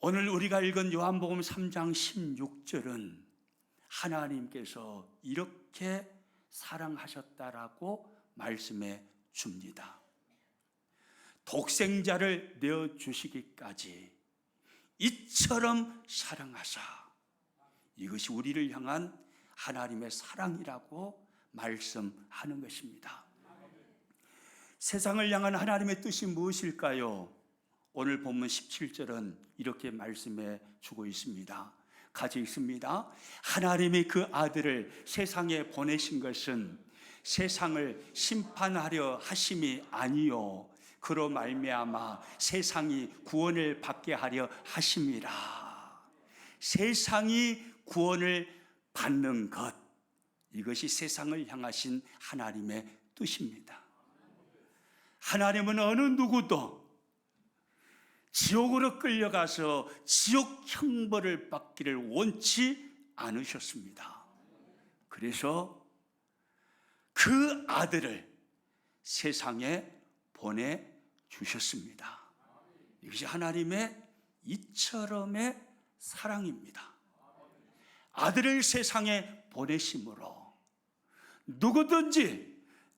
오늘 우리가 읽은 요한복음 3장 16절은 하나님께서 이렇게 사랑하셨다라고 말씀해 줍니다. 독생자를 내어주시기까지 이처럼 사랑하사, 이것이 우리를 향한 하나님의 사랑이라고 말씀하는 것입니다. 세상을 향한 하나님의 뜻이 무엇일까요? 오늘 본문 17절은 이렇게 말씀해 주고 있습니다. 같이 읽습니다. 하나님이 그 아들을 세상에 보내신 것은 세상을 심판하려 하심이 아니요 그로 말미암아 세상이 구원을 받게 하려 하심이라. 세상이 구원을 받는 것, 이것이 세상을 향하신 하나님의 뜻입니다. 하나님은 어느 누구도 지옥으로 끌려가서 지옥 형벌을 받기를 원치 않으셨습니다. 그래서 그 아들을 세상에 보내주셨습니다. 이것이 하나님의 이처럼의 사랑입니다. 아들을 세상에 보내심으로 누구든지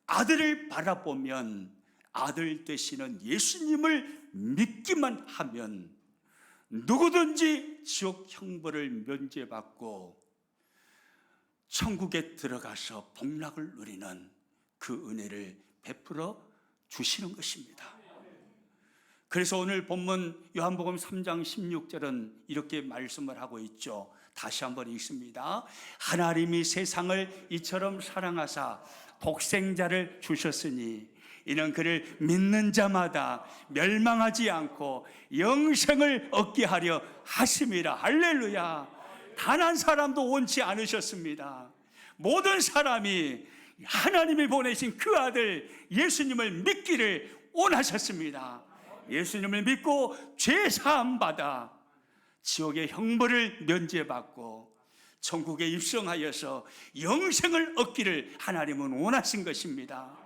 아들을 바라보면, 아들 되시는 예수님을 믿기만 하면 누구든지 지옥 형벌을 면제받고 천국에 들어가서 복락을 누리는 그 은혜를 베풀어 주시는 것입니다. 그래서 오늘 본문 요한복음 3장 16절은 이렇게 말씀을 하고 있죠. 다시 한번 읽습니다. 하나님이 세상을 이처럼 사랑하사 독생자를 주셨으니 이는 그를 믿는 자마다 멸망하지 않고 영생을 얻게 하려 하심이라. 할렐루야. 단 한 사람도 원치 않으셨습니다. 모든 사람이 하나님이 보내신 그 아들 예수님을 믿기를 원하셨습니다. 예수님을 믿고 죄 사함 받아 지옥의 형벌을 면제받고 천국에 입성하여서 영생을 얻기를 하나님은 원하신 것입니다.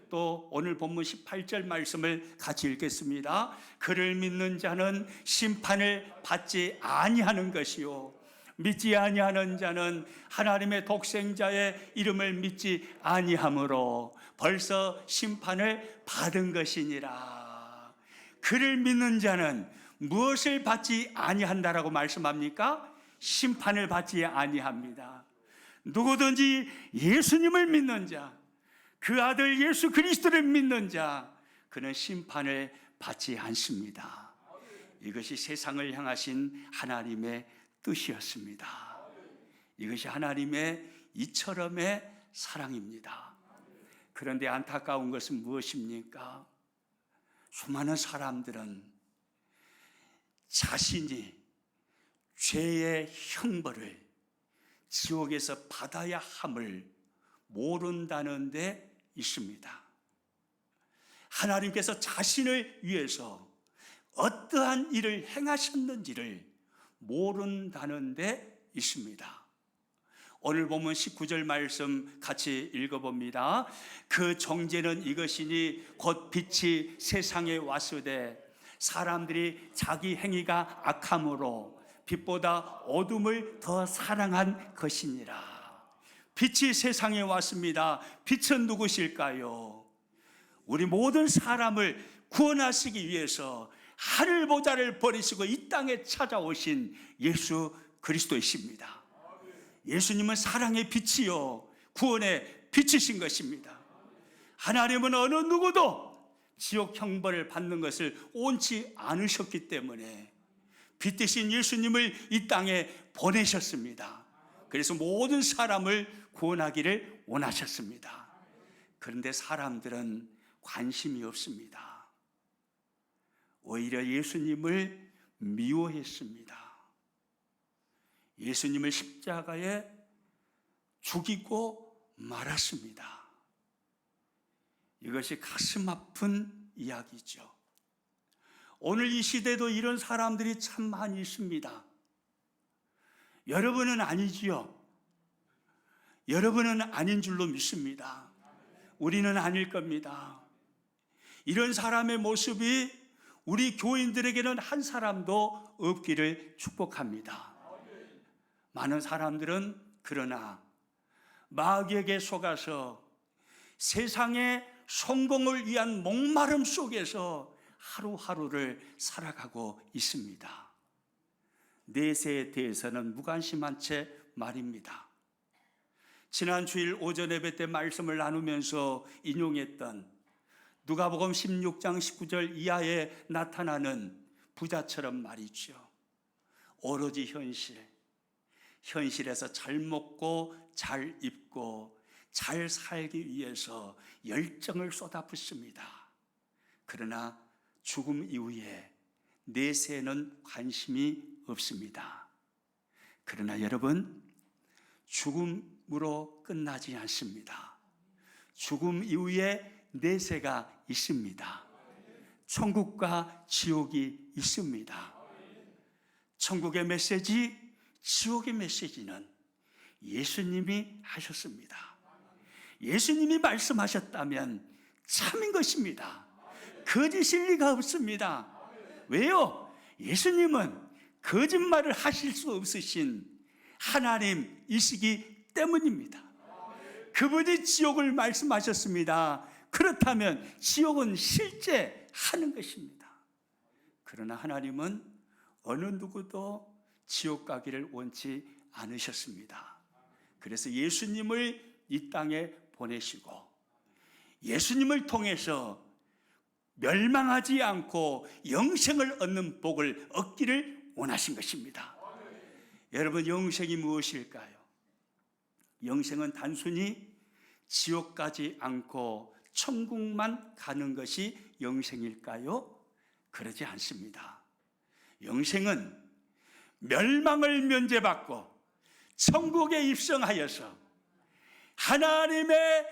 또 오늘 본문 18절 말씀을 같이 읽겠습니다. 그를 믿는 자는 심판을 받지 아니하는 것이요 믿지 아니하는 자는 하나님의 독생자의 이름을 믿지 아니하므로 벌써 심판을 받은 것이니라. 그를 믿는 자는 무엇을 받지 아니한다라고 말씀합니까? 심판을 받지 아니합니다. 누구든지 예수님을 믿는 자, 그 아들 예수 그리스도를 믿는 자, 그는 심판을 받지 않습니다. 이것이 세상을 향하신 하나님의 뜻이었습니다. 이것이 하나님의 이처럼의 사랑입니다. 그런데 안타까운 것은 무엇입니까? 수많은 사람들은 자신이 죄의 형벌을 지옥에서 받아야 함을 모른다는 데 있습니다. 하나님께서 자신을 위해서 어떠한 일을 행하셨는지를 모른다는 데 있습니다. 오늘 보면 19절 말씀 같이 읽어봅니다. 그 정죄는 이것이니 곧 빛이 세상에 왔으되 사람들이 자기 행위가 악함으로 빛보다 어둠을 더 사랑한 것이니라. 빛이 세상에 왔습니다. 빛은 누구실까요? 우리 모든 사람을 구원하시기 위해서 하늘 보좌를 버리시고 이 땅에 찾아오신 예수 그리스도이십니다. 예수님은 사랑의 빛이요 구원의 빛이신 것입니다. 하나님은 어느 누구도 지옥 형벌을 받는 것을 원치 않으셨기 때문에 빛 대신 예수님을 이 땅에 보내셨습니다. 그래서 모든 사람을 구원하기를 원하셨습니다. 그런데 사람들은 관심이 없습니다. 오히려 예수님을 미워했습니다. 예수님을 십자가에 죽이고 말았습니다. 이것이 가슴 아픈 이야기죠. 오늘 이 시대도 이런 사람들이 참 많이 있습니다. 여러분은 아니지요. 여러분은 아닌 줄로 믿습니다. 우리는 아닐 겁니다. 이런 사람의 모습이 우리 교인들에게는 한 사람도 없기를 축복합니다. 많은 사람들은 그러나 마귀에게 속아서 세상의 성공을 위한 목마름 속에서 하루하루를 살아가고 있습니다. 내세에 대해서는 무관심한 채 말입니다. 지난 주일 오전 예배 때 말씀을 나누면서 인용했던 누가복음 16장 19절 이하에 나타나는 부자처럼 말이죠. 오로지 현실에서 잘 먹고 잘 입고 잘 살기 위해서 열정을 쏟아붓습니다. 그러나 죽음 이후에 내세에는 관심이 없습니다. 그러나 여러분, 죽음으로 끝나지 않습니다. 죽음 이후에 내세가 있습니다. 천국과 지옥이 있습니다. 천국의 메시지, 지옥의 메시지는 예수님이 하셨습니다. 예수님이 말씀하셨다면 참인 것입니다. 거짓일 리가 없습니다. 왜요? 예수님은 거짓말을 하실 수 없으신 하나님이시기 때문입니다. 그분이 지옥을 말씀하셨습니다. 그렇다면 지옥은 실제 하는 것입니다. 그러나 하나님은 어느 누구도 지옥 가기를 원치 않으셨습니다. 그래서 예수님을 이 땅에 보내시고 예수님을 통해서 멸망하지 않고 영생을 얻는 복을 얻기를 원하신 것입니다. 여러분, 영생이 무엇일까요? 영생은 단순히 지옥 가지 않고 천국만 가는 것이 영생일까요? 그러지 않습니다. 영생은 멸망을 면제받고 천국에 입성하여서 하나님의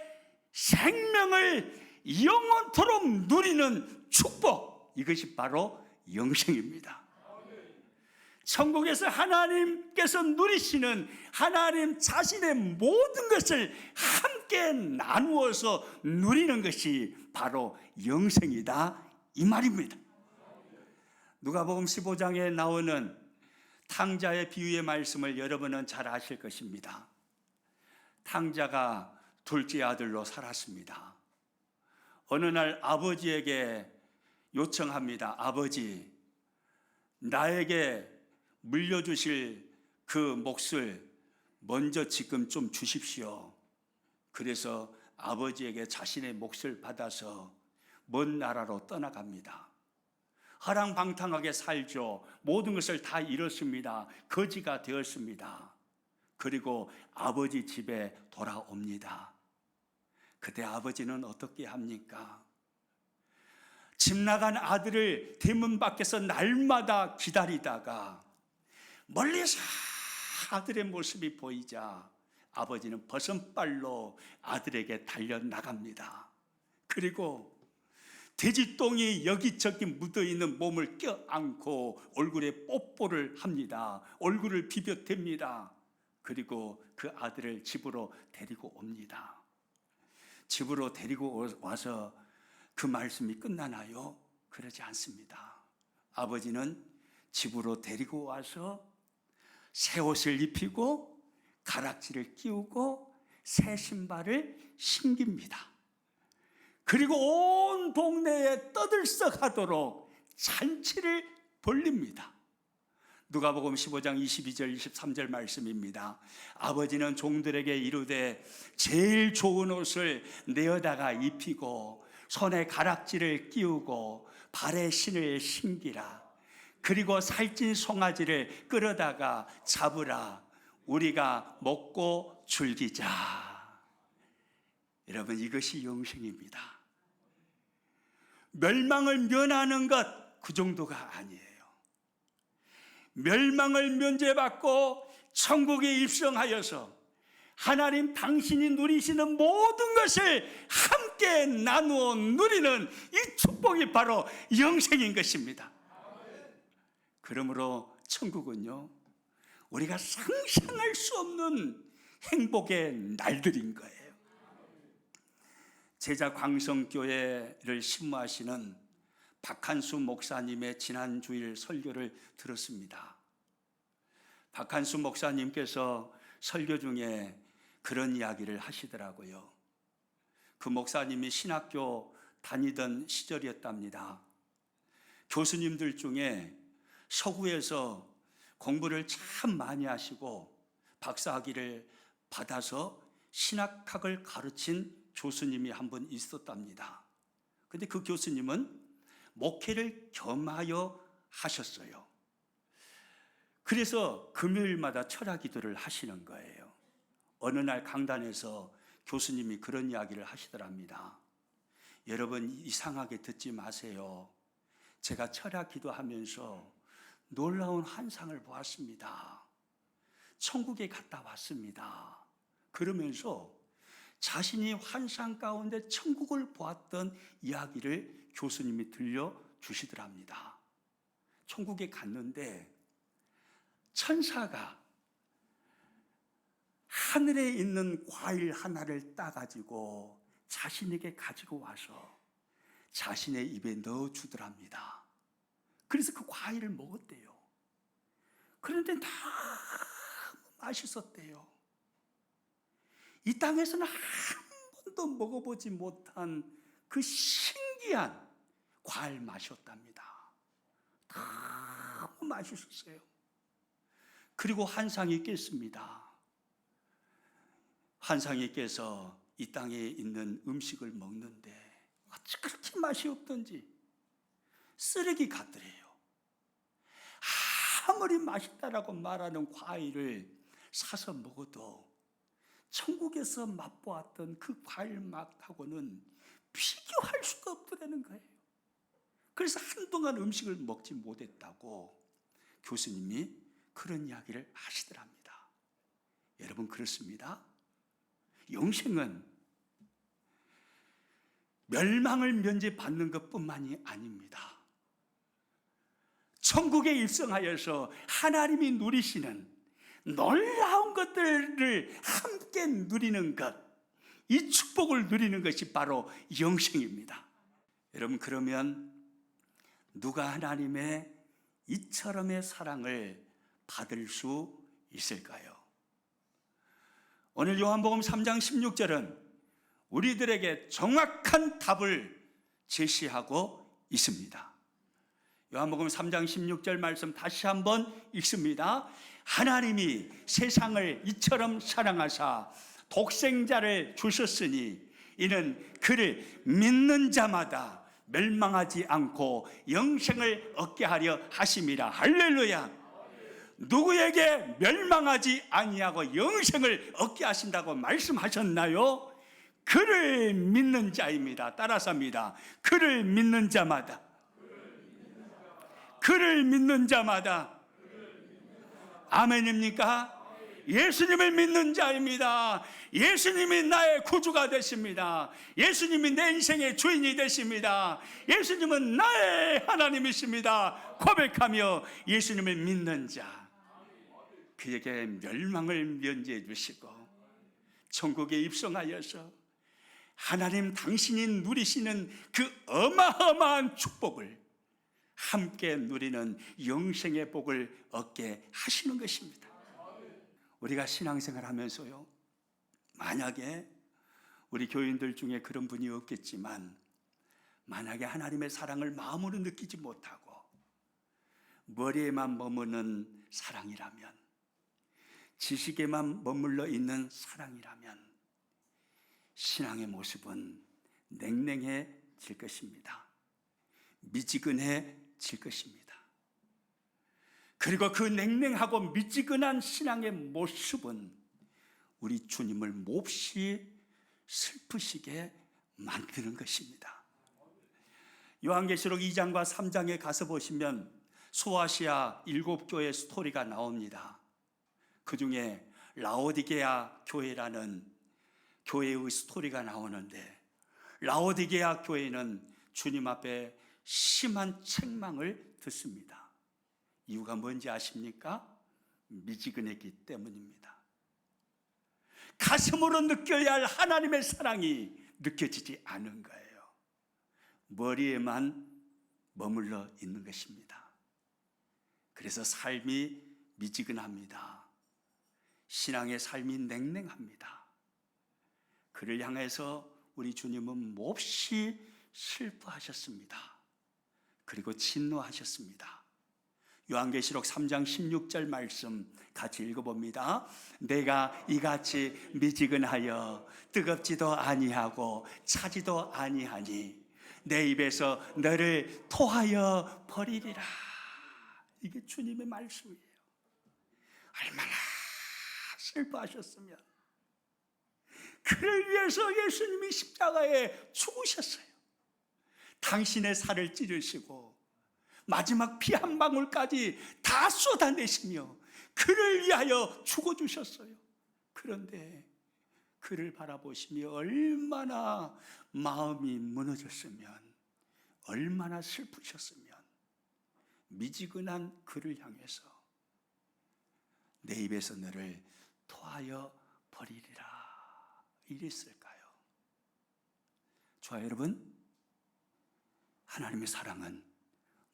생명을 영원토록 누리는 축복, 이것이 바로 영생입니다. 천국에서 하나님께서 누리시는 하나님 자신의 모든 것을 함께 나누어서 누리는 것이 바로 영생이다, 이 말입니다. 누가복음 15장에 나오는 탕자의 비유의 말씀을 여러분은 잘 아실 것입니다. 탕자가 둘째 아들로 살았습니다. 어느 날 아버지에게 요청합니다. 아버지, 나에게 물려주실 그 몫을 먼저 지금 좀 주십시오. 그래서 아버지에게 자신의 몫을 받아서 먼 나라로 떠나갑니다. 허랑방탕하게 살죠. 모든 것을 다 잃었습니다. 거지가 되었습니다. 그리고 아버지 집에 돌아옵니다. 그때 아버지는 어떻게 합니까? 집 나간 아들을 대문 밖에서 날마다 기다리다가 멀리서 아들의 모습이 보이자 아버지는 버선발로 아들에게 달려나갑니다. 그리고 돼지똥이 여기저기 묻어있는 몸을 껴안고 얼굴에 뽀뽀를 합니다. 얼굴을 비벼댑니다. 그리고 그 아들을 집으로 데리고 옵니다. 집으로 데리고 와서 그 말씀이 끝나나요? 그러지 않습니다. 아버지는 집으로 데리고 와서 새 옷을 입히고 가락지를 끼우고 새 신발을 신깁니다. 그리고 온 동네에 떠들썩하도록 잔치를 벌립니다. 누가복음 15장 22절 23절 말씀입니다. 아버지는 종들에게 이르되 제일 좋은 옷을 내어다가 입히고 손에 가락지를 끼우고 발에 신을 신기라. 그리고 살찐 송아지를 끌어다가 잡으라. 우리가 먹고 즐기자. 여러분, 이것이 영생입니다. 멸망을 면하는 것 그 정도가 아니에요. 멸망을 면제받고 천국에 입성하여서 하나님 당신이 누리시는 모든 것을 함께 나누어 누리는 이 축복이 바로 영생인 것입니다. 그러므로 천국은요, 우리가 상상할 수 없는 행복의 날들인 거예요. 제자 광성교회를 신무하시는 박한수 목사님의 지난 주일 설교를 들었습니다. 박한수 목사님께서 설교 중에 그런 이야기를 하시더라고요. 그 목사님이 신학교 다니던 시절이었답니다. 교수님들 중에 서구에서 공부를 참 많이 하시고 박사학위를 받아서 신학학을 가르친 교수님이 한 분 있었답니다. 그런데 그 교수님은 목회를 겸하여 하셨어요. 그래서 금요일마다 철학 기도를 하시는 거예요. 어느 날 강단에서 교수님이 그런 이야기를 하시더랍니다. 여러분, 이상하게 듣지 마세요. 제가 철학 기도하면서 놀라운 환상을 보았습니다. 천국에 갔다 왔습니다. 그러면서 자신이 환상 가운데 천국을 보았던 이야기를 교수님이 들려주시더랍니다. 천국에 갔는데 천사가 하늘에 있는 과일 하나를 따가지고 자신에게 가지고 와서 자신의 입에 넣어주더랍니다. 그래서 그 과일을 먹었대요. 그런데 너무 맛있었대요. 이 땅에서는 한 번도 먹어보지 못한 그 신기한 과일 맛이었답니다. 너무 맛있었어요. 그리고 환상이 깼습니다. 환상이 깨서 이 땅에 있는 음식을 먹는데 어찌 그렇게 맛이 없던지 쓰레기 같더래요. 아무리 맛있다라고 말하는 과일을 사서 먹어도 천국에서 맛보았던 그 과일 맛하고는 비교할 수가 없더라는 거예요. 그래서 한동안 음식을 먹지 못했다고 교수님이 그런 이야기를 하시더랍니다. 여러분, 그렇습니다. 영생은 멸망을 면제받는 것뿐만이 아닙니다. 천국에 입성하여서 하나님이 누리시는 놀라운 것들을 함께 누리는 것, 이 축복을 누리는 것이 바로 영생입니다. 여러분, 그러면 누가 하나님의 이처럼의 사랑을 받을 수 있을까요? 오늘 요한복음 3장 16절은 우리들에게 정확한 답을 제시하고 있습니다. 요한복음 3장 16절 말씀 다시 한번 읽습니다. 하나님이 세상을 이처럼 사랑하사 독생자를 주셨으니 이는 그를 믿는 자마다 멸망하지 않고 영생을 얻게 하려 하심이라. 할렐루야. 누구에게 멸망하지 아니하고 영생을 얻게 하신다고 말씀하셨나요? 그를 믿는 자입니다. 따라서 합니다. 그를 믿는 자마다. 그를 믿는 자마다. 아멘입니까? 예수님을 믿는 자입니다. 예수님이 나의 구주가 되십니다. 예수님이 내 인생의 주인이 되십니다. 예수님은 나의 하나님이십니다. 고백하며 예수님을 믿는 자, 그에게 멸망을 면제해 주시고 천국에 입성하여서 하나님 당신이 누리시는 그 어마어마한 축복을 함께 누리는 영생의 복을 얻게 하시는 것입니다. 우리가 신앙생활 하면서요, 만약에 우리 교인들 중에 그런 분이 없겠지만 만약에 하나님의 사랑을 마음으로 느끼지 못하고 머리에만 머무는 사랑이라면, 지식에만 머물러 있는 사랑이라면 신앙의 모습은 냉랭해질 것입니다. 미지근해질 것입니다. 그리고 그 냉랭하고 미지근한 신앙의 모습은 우리 주님을 몹시 슬프시게 만드는 것입니다. 요한계시록 2장과 3장에 가서 보시면 소아시아 7교회 스토리가 나옵니다. 그 중에 라오디게아 교회라는 교회의 스토리가 나오는데, 라오디게아 교회는 주님 앞에 심한 책망을 듣습니다. 이유가 뭔지 아십니까? 미지근했기 때문입니다. 가슴으로 느껴야 할 하나님의 사랑이 느껴지지 않은 거예요. 머리에만 머물러 있는 것입니다. 그래서 삶이 미지근합니다. 신앙의 삶이 냉랭합니다. 그를 향해서 우리 주님은 몹시 슬퍼하셨습니다. 그리고 진노하셨습니다. 요한계시록 3장 16절 말씀 같이 읽어봅니다. 내가 이같이 미지근하여 뜨겁지도 아니하고 차지도 아니하니 내 입에서 너를 토하여 버리리라. 이게 주님의 말씀이에요. 얼마나 슬퍼하셨으면 그를 위해서 예수님이 십자가에 죽으셨어요. 당신의 살을 찌르시고 마지막 피 한 방울까지 다 쏟아내시며 그를 위하여 죽어주셨어요. 그런데 그를 바라보시며 얼마나 마음이 무너졌으면, 얼마나 슬프셨으면 미지근한 그를 향해서 내 입에서 너를 토하여 버리리라 이랬을까요? 좋아요, 여러분. 하나님의 사랑은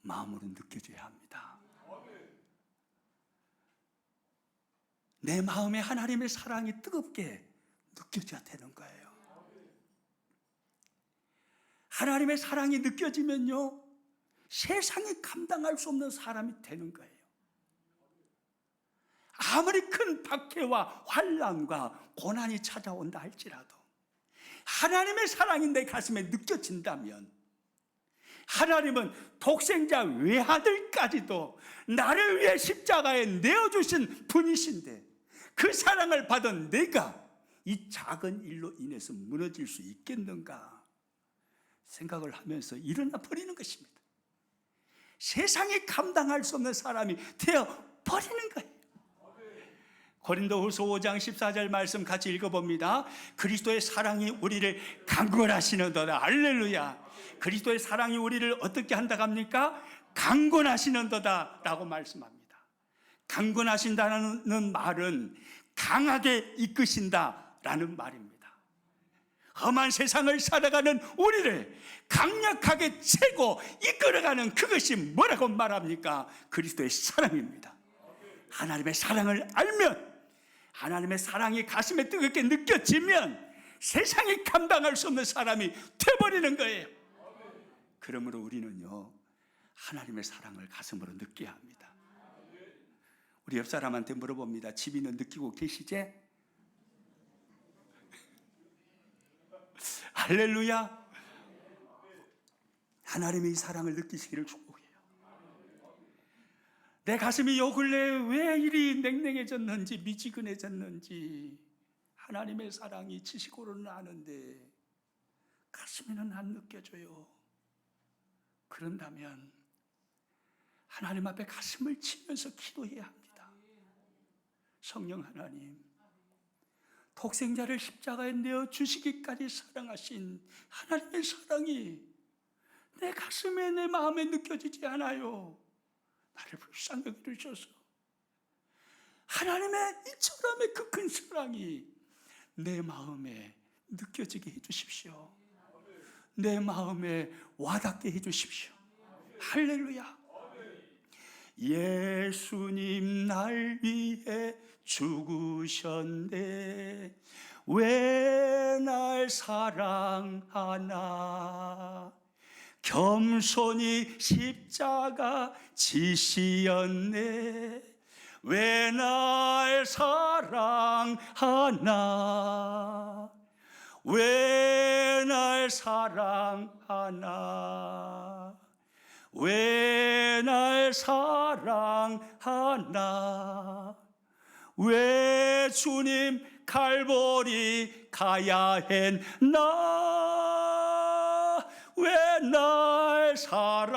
마음으로 느껴져야 합니다. 내 마음에 하나님의 사랑이 뜨겁게 느껴져야 되는 거예요. 하나님의 사랑이 느껴지면요, 세상이 감당할 수 없는 사람이 되는 거예요. 아무리 큰 박해와 환난과 고난이 찾아온다 할지라도 하나님의 사랑이 내 가슴에 느껴진다면, 하나님은 독생자 외아들까지도 나를 위해 십자가에 내어주신 분이신데 그 사랑을 받은 내가 이 작은 일로 인해서 무너질 수 있겠는가 생각을 하면서 일어나 버리는 것입니다. 세상이 감당할 수 없는 사람이 되어 버리는 거예요. 고린도후서 5장 14절 말씀 같이 읽어봅니다. 그리스도의 사랑이 우리를 강권하시는도다. 할렐루야. 그리스도의 사랑이 우리를 어떻게 한다고 합니까? 강권하시는도다 라고 말씀합니다. 강권하신다는 말은 강하게 이끄신다라는 말입니다. 험한 세상을 살아가는 우리를 강력하게 채고 이끌어가는 그것이 뭐라고 말합니까? 그리스도의 사랑입니다. 하나님의 사랑을 알면, 하나님의 사랑이 가슴에 뜨겁게 느껴지면 세상이 감당할 수 없는 사람이 되어버리는 거예요. 그러므로 우리는요, 하나님의 사랑을 가슴으로 느껴야 합니다. 우리 옆 사람한테 물어봅니다. 지비는 느끼고 계시지? 할렐루야. 하나님의 이 사랑을 느끼시기를 축복해요. 내 가슴이 요 근래에 왜 이리 냉랭해졌는지, 미지근해졌는지 하나님의 사랑이 지식으로는 아는데 가슴에는 안 느껴져요. 그런다면 하나님 앞에 가슴을 치면서 기도해야 합니다. 성령 하나님, 독생자를 십자가에 내어 주시기까지 사랑하신 하나님의 사랑이 내 가슴에, 내 마음에 느껴지지 않아요. 나를 불쌍히 여기셔서 하나님의 이처럼의 그 큰 사랑이 내 마음에 느껴지게 해주십시오. 내 마음에 와닿게 해주십시오. 할렐루야. 예수님 날 위해 죽으셨네. 왜 날 사랑하나. 겸손히 십자가 지시었네. 왜 날 사랑하나. 왜 날 사랑하나. 왜 날 사랑하나. 왜 주님 갈보리 가야 했나. 왜 날 사랑하나.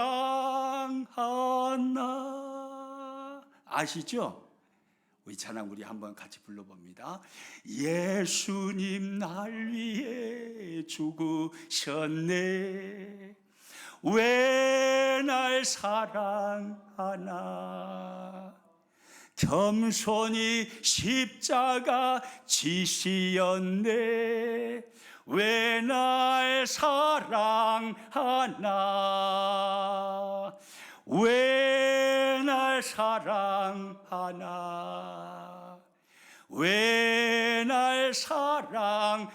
아시죠? 우리 찬양 우리 한번 같이 불러봅니다. 예수님 날 위해 죽으셨네. 왜 날 사랑하나. 겸손히 십자가 지시었네. 왜 날 사랑하나. 날 사랑하나? 왜 날 사랑하나?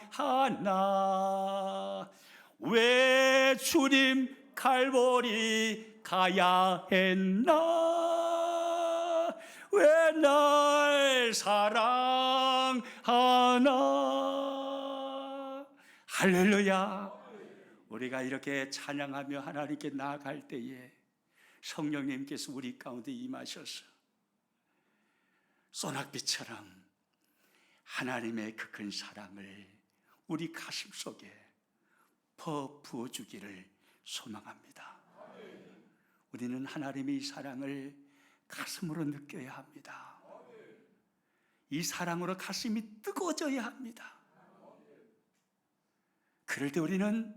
왜 주님 갈보리 가야 했나? 왜 날 사랑하나? 할렐루야. 우리가 이렇게 찬양하며 하나님께 나아갈 때에 성령님께서 우리 가운데 임하셔서 소낙비처럼 하나님의 그 큰 사랑을 우리 가슴 속에 부어주기를 소망합니다. 우리는 하나님의 이 사랑을 가슴으로 느껴야 합니다. 이 사랑으로 가슴이 뜨거워져야 합니다. 그럴 때 우리는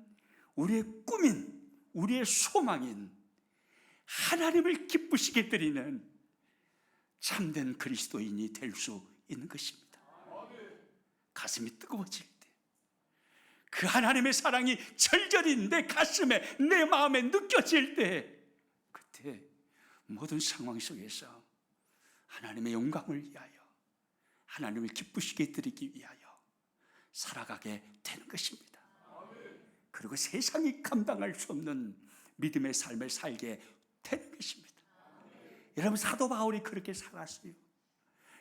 우리의 꿈인, 우리의 소망인 하나님을 기쁘시게 드리는 참된 그리스도인이 될 수 있는 것입니다. 가슴이 뜨거워질 때, 그 하나님의 사랑이 절절히 내 가슴에, 내 마음에 느껴질 때, 그때 모든 상황 속에서 하나님의 영광을 위하여, 하나님을 기쁘시게 드리기 위하여 살아가게 되는 것입니다. 그리고 세상이 감당할 수 없는 믿음의 삶을 살게 되는 것입니다. 여러분, 사도 바울이 그렇게 살았어요.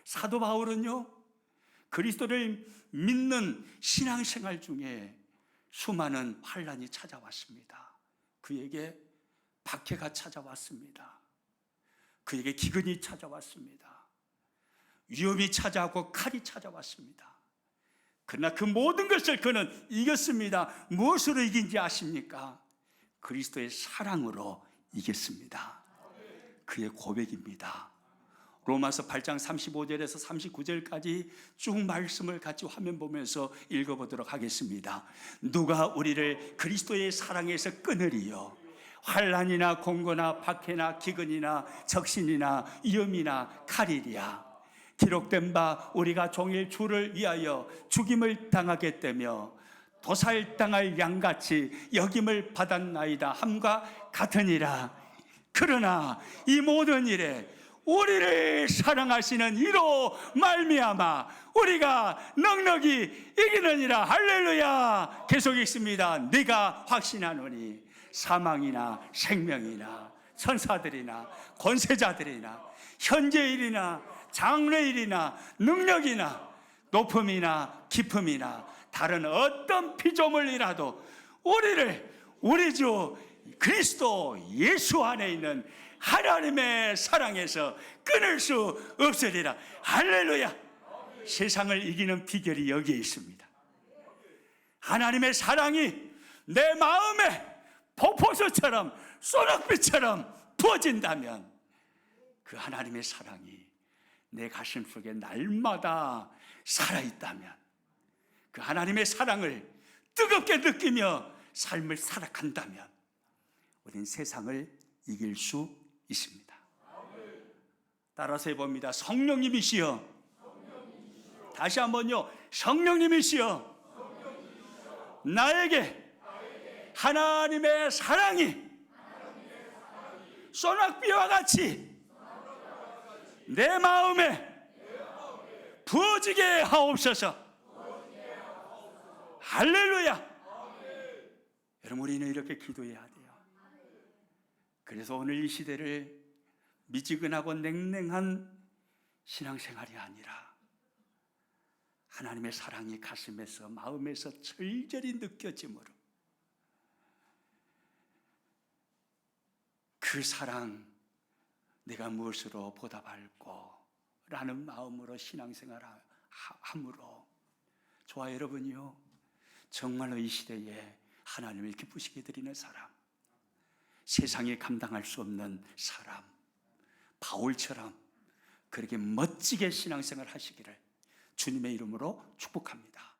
사도 바울은요, 그리스도를 믿는 신앙생활 중에 수많은 환난이 찾아왔습니다. 그에게 박해가 찾아왔습니다. 그에게 기근이 찾아왔습니다. 위험이 찾아왔고 칼이 찾아왔습니다. 그러나 그 모든 것을 그는 이겼습니다. 무엇으로 이긴지 아십니까? 그리스도의 사랑으로 이겼습니다. 그의 고백입니다. 로마서 8장 35절에서 39절까지 쭉 말씀을 같이 화면 보면서 읽어보도록 하겠습니다. 누가 우리를 그리스도의 사랑에서 끊으리요? 환난이나 공고나 박해나 기근이나 적신이나 위험이나 칼이랴. 기록된 바 우리가 종일 주를 위하여 죽임을 당하겠다며 도살당할 양같이 여김을 받았나이다 함과 같으니라. 그러나 이 모든 일에 우리를 사랑하시는 이로 말미암아 우리가 넉넉히 이기느니라. 할렐루야. 계속 읽습니다. 네가 확신하노니 사망이나 생명이나 천사들이나 권세자들이나 현재일이나 장래일이나 능력이나 높음이나 깊음이나 다른 어떤 피조물이라도 우리를 우리 주 그리스도 예수 안에 있는 하나님의 사랑에서 끊을 수 없으리라. 할렐루야. 세상을 이기는 비결이 여기에 있습니다. 하나님의 사랑이 내 마음에 폭포수처럼 소낙비처럼 부어진다면 그 하나님의 사랑이 내 가슴 속에 날마다 살아있다면, 그 하나님의 사랑을 뜨겁게 느끼며 삶을 살아간다면 우리는 세상을 이길 수 있습니다. 따라서 해봅니다. 성령님이시여. 다시 한번요. 성령님이시여. 나에게 하나님의 사랑이 소낙비와 같이 내 마음에 부어지게 하옵소서. 할렐루야. 여러분, 우리는 이렇게 기도해야 돼요. 그래서 오늘 이 시대를 미지근하고 냉랭한 신앙생활이 아니라 하나님의 사랑이 가슴에서 마음에서 절절히 느껴짐으로 그 사랑 내가 무엇으로 보답할꼬 라는 마음으로 신앙생활 함으로 저와 여러분이요, 정말로 이 시대에 하나님을 기쁘시게 드리는 사람, 세상에 감당할 수 없는 사람, 바울처럼 그렇게 멋지게 신앙생활 하시기를 주님의 이름으로 축복합니다.